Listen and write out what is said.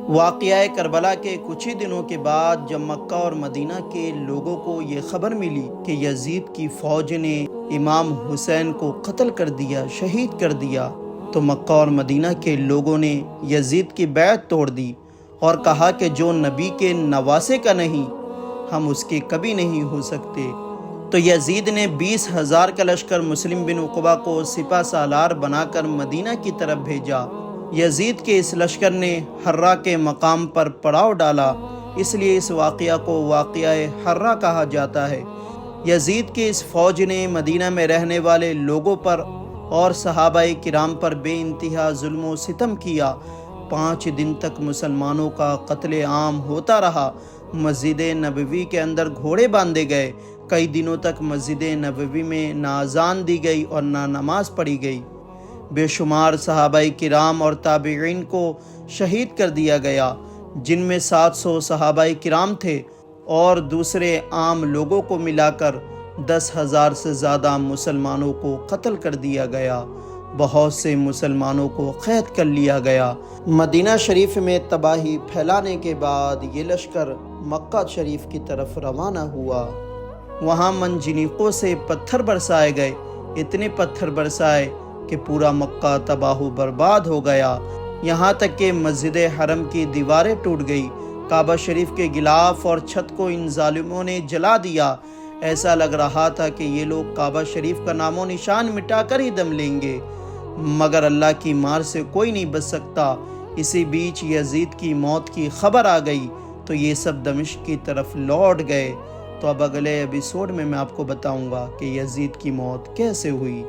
واقعہ کربلا کے کچھ ہی دنوں کے بعد جب مکہ اور مدینہ کے لوگوں کو یہ خبر ملی کہ یزید کی فوج نے امام حسین کو قتل کر دیا، شہید کر دیا، تو مکہ اور مدینہ کے لوگوں نے یزید کی بیعت توڑ دی اور کہا کہ جو نبی کے نواسے کا نہیں، ہم اس کے کبھی نہیں ہو سکتے۔ تو یزید نے 20,000 کا لشکر مسلم بن عقبہ کو سپہ سالار بنا کر مدینہ کی طرف بھیجا۔ یزید کے اس لشکر نے حرہ کے مقام پر پڑاؤ ڈالا، اس لیے اس واقعہ کو واقعہ حرہ کہا جاتا ہے۔ یزید کی اس فوج نے مدینہ میں رہنے والے لوگوں پر اور صحابہ کرام پر بے انتہا ظلم و ستم کیا۔ 5 دن تک مسلمانوں کا قتل عام ہوتا رہا۔ مسجد نبوی کے اندر گھوڑے باندھے گئے، کئی دنوں تک مسجد نبوی میں نہ اذان دی گئی اور نہ نماز پڑھی گئی۔ بے شمار صحابہ کرام اور تابعین کو شہید کر دیا گیا، جن میں 700 صحابہ کرام تھے اور دوسرے عام لوگوں کو ملا کر 10,000 سے زیادہ مسلمانوں کو قتل کر دیا گیا۔ بہت سے مسلمانوں کو قید کر لیا گیا۔ مدینہ شریف میں تباہی پھیلانے کے بعد یہ لشکر مکہ شریف کی طرف روانہ ہوا۔ وہاں منجنیقوں سے پتھر برسائے گئے، اتنے پتھر برسائے کہ پورا مکہ تباہ و برباد ہو گیا، یہاں تک کہ مسجد حرم کی دیواریں ٹوٹ گئی۔ کعبہ شریف کے غلاف اور چھت کو ان ظالموں نے جلا دیا۔ ایسا لگ رہا تھا کہ یہ لوگ کعبہ شریف کا نام و نشان مٹا کر ہی دم لیں گے، مگر اللہ کی مار سے کوئی نہیں بچ سکتا۔ اسی بیچ یزید کی موت کی خبر آ گئی تو یہ سب دمشق کی طرف لوٹ گئے۔ تو اب اگلے ایپیسوڈ میں آپ کو بتاؤں گا کہ یزید کی موت کیسے ہوئی۔